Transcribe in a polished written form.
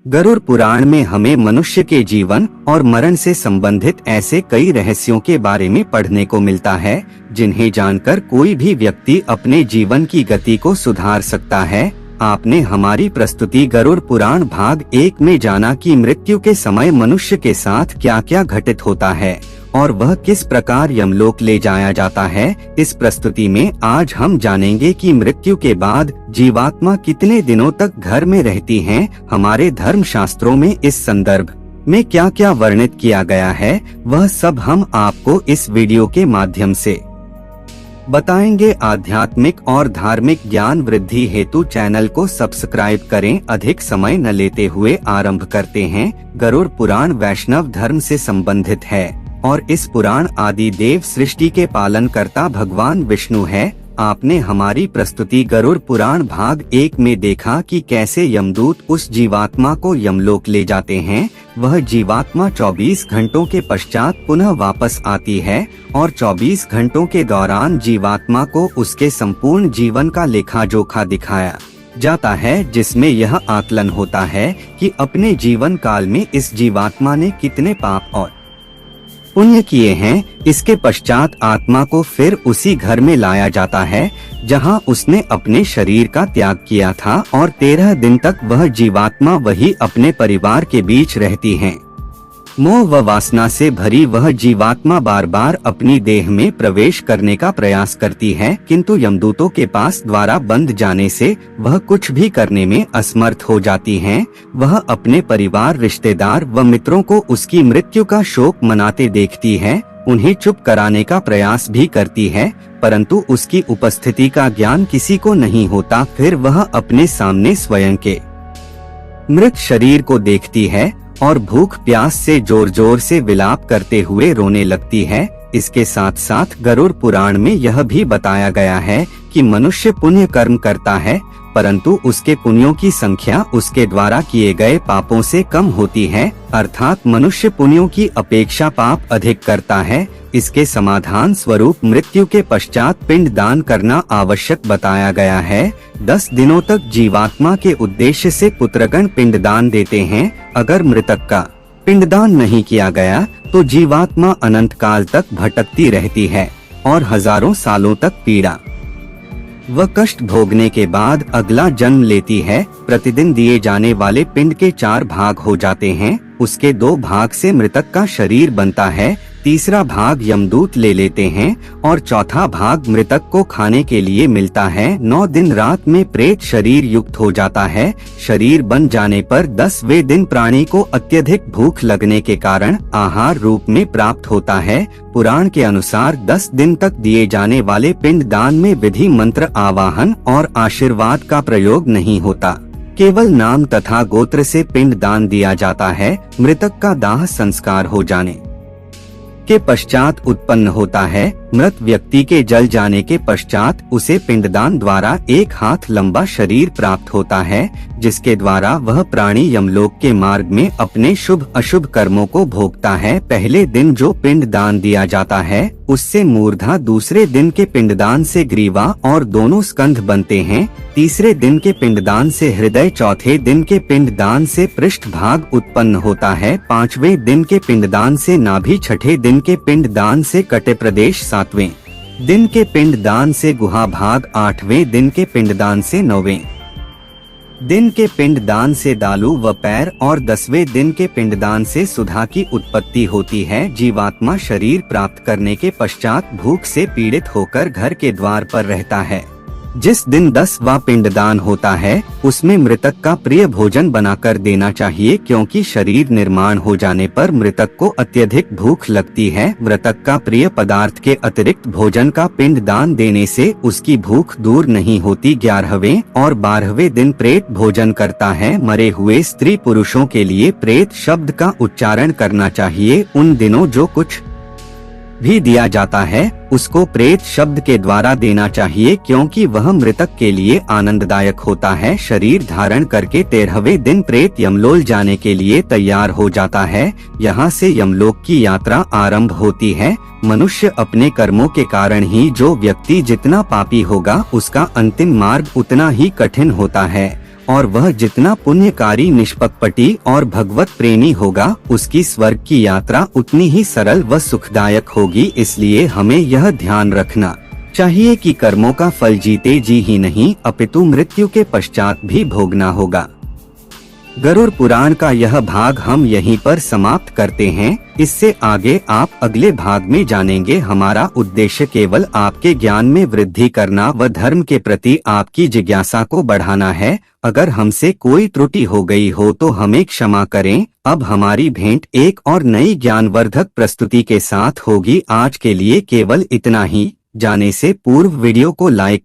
गरुड़ पुराण में हमें मनुष्य के जीवन और मरण से संबंधित ऐसे कई रहस्यों के बारे में पढ़ने को मिलता है, जिन्हें जानकर कोई भी व्यक्ति अपने जीवन की गति को सुधार सकता है। आपने हमारी प्रस्तुति गरुड़ पुराण भाग 1 में जाना कि मृत्यु के समय मनुष्य के साथ क्या क्या घटित होता है और वह किस प्रकार यमलोक ले जाया जाता है। इस प्रस्तुति में आज हम जानेंगे कि मृत्यु के बाद जीवात्मा कितने दिनों तक घर में रहती हैं। हमारे धर्म शास्त्रों में इस संदर्भ में क्या क्या वर्णित किया गया है, वह सब हम आपको इस वीडियो के माध्यम से बताएंगे। आध्यात्मिक और धार्मिक ज्ञान वृद्धि हेतु चैनल को सब्सक्राइब करें। अधिक समय न लेते हुए आरंभ करते हैं। गरुड़ पुराण वैष्णव धर्म से संबंधित है और इस पुराण आदि देव सृष्टि के पालनकर्ता भगवान विष्णु है। आपने हमारी प्रस्तुति गरुड़ पुराण भाग 1 में देखा कि कैसे यमदूत उस जीवात्मा को यमलोक ले जाते हैं। वह जीवात्मा 24 घंटों के पश्चात पुनः वापस आती है और 24 घंटों के दौरान जीवात्मा को उसके संपूर्ण जीवन का लेखा जोखा दिखाया जाता है, जिसमें यह आकलन होता है कि अपने जीवन काल में इस जीवात्मा ने कितने पाप और पुण्य किए हैं। इसके पश्चात आत्मा को फिर उसी घर में लाया जाता है जहां उसने अपने शरीर का त्याग किया था और 13 दिन तक वह जीवात्मा वही अपने परिवार के बीच रहती है। मोह व वासना से भरी वह जीवात्मा बार बार अपनी देह में प्रवेश करने का प्रयास करती है, किंतु यमदूतों के पास द्वारा बंद जाने से वह कुछ भी करने में असमर्थ हो जाती है। वह अपने परिवार, रिश्तेदार व मित्रों को उसकी मृत्यु का शोक मनाते देखती है, उन्हें चुप कराने का प्रयास भी करती है, परंतु उसकी उपस्थिति का ज्ञान किसी को नहीं होता। फिर वह अपने सामने स्वयं के मृत शरीर को देखती है और भूख प्यास से जोर जोर से विलाप करते हुए रोने लगती है। इसके साथ साथ गरुड़ पुराण में यह भी बताया गया है कि मनुष्य पुण्य कर्म करता है, परंतु उसके पुण्यों की संख्या उसके द्वारा किए गए पापों से कम होती है, अर्थात मनुष्य पुण्यों की अपेक्षा पाप अधिक करता है। इसके समाधान स्वरूप मृत्यु के पश्चात पिंड दान करना आवश्यक बताया गया है। 10 दिनों तक जीवात्मा के उद्देश्य से पुत्रगण पिंडदान देते हैं। अगर मृतक का पिंडदान नहीं किया गया तो जीवात्मा अनंत काल तक भटकती रहती है और हजारों सालों तक पीड़ा व कष्ट भोगने के बाद अगला जन्म लेती है। प्रतिदिन दिए जाने वाले पिंड के 4 भाग हो जाते हैं। उसके 2 भाग से मृतक का शरीर बनता है, तीसरा भाग यमदूत ले लेते हैं और चौथा भाग मृतक को खाने के लिए मिलता है। 9 दिन रात में प्रेत शरीर युक्त हो जाता है। शरीर बन जाने पर 10वें दिन प्राणी को अत्यधिक भूख लगने के कारण आहार रूप में प्राप्त होता है। पुराण के अनुसार 10 दिन तक दिए जाने वाले पिंड दान में विधि, मंत्र, आवाहन और आशीर्वाद का प्रयोग नहीं होता, केवल नाम तथा गोत्र से पिंड दान दिया जाता है। मृतक का दाह संस्कार हो जाने के पश्चात उत्पन्न होता है। मृत व्यक्ति के जल जाने के पश्चात उसे पिंडदान द्वारा 1 हाथ लंबा शरीर प्राप्त होता है, जिसके द्वारा वह प्राणी यमलोक के मार्ग में अपने शुभ अशुभ कर्मों को भोगता है। पहले दिन जो पिंडदान दिया जाता है उससे मूर्धा, दूसरे दिन के पिंडदान से ग्रीवा और दोनों स्कंध बनते हैं, तीसरे दिन के पिंडदान से हृदय, चौथे दिन के पिंडदान से पृष्ठ भाग उत्पन्न होता है, 5वें दिन के पिंडदान से नाभि, 6ठे दिन के पिंडदान से कटे प्रदेश, 7वें दिन के पिंडदान से गुहा भाग, 8वें दिन के पिंडदान से 9वें दिन के पिंडदान से दालू व पैर और 10वें दिन के पिंडदान से सुधा की उत्पत्ति होती है। जीवात्मा शरीर प्राप्त करने के पश्चात भूख से पीड़ित होकर घर के द्वार पर रहता है। जिस दिन 10वां पिंडदान होता है उसमें मृतक का प्रिय भोजन बनाकर देना चाहिए, क्योंकि शरीर निर्माण हो जाने पर मृतक को अत्यधिक भूख लगती है। मृतक का प्रिय पदार्थ के अतिरिक्त भोजन का पिंडदान देने से उसकी भूख दूर नहीं होती। 11वें और 12वें दिन प्रेत भोजन करता है। मरे हुए स्त्री पुरुषों के लिए प्रेत शब्द का उच्चारण करना चाहिए। उन दिनों जो कुछ भी दिया जाता है उसको प्रेत शब्द के द्वारा देना चाहिए, क्योंकि वह मृतक के लिए आनंददायक होता है। शरीर धारण करके 13वें दिन प्रेत यमलोक जाने के लिए तैयार हो जाता है। यहाँ से यमलोक की यात्रा आरंभ होती है। मनुष्य अपने कर्मों के कारण ही जो व्यक्ति जितना पापी होगा उसका अंतिम मार्ग उतना ही कठिन होता है और वह जितना पुण्यकारी, निष्पकपटी और भगवत प्रेमी होगा, उसकी स्वर्ग की यात्रा उतनी ही सरल व सुखदायक होगी। इसलिए हमें यह ध्यान रखना चाहिए कि कर्मों का फल जीते जी ही नहीं, अपितु मृत्यु के पश्चात भी भोगना होगा। गरुड़ पुराण का यह भाग हम यहीं पर समाप्त करते हैं। इससे आगे आप अगले भाग में जानेंगे। हमारा उद्देश्य केवल आपके ज्ञान में वृद्धि करना व धर्म के प्रति आपकी जिज्ञासा को बढ़ाना है। अगर हमसे कोई त्रुटि हो गई हो तो हमें क्षमा करें। अब हमारी भेंट एक और नई ज्ञानवर्धक प्रस्तुति के साथ होगी। आज के लिए केवल इतना ही। जाने से पूर्व वीडियो को लाइक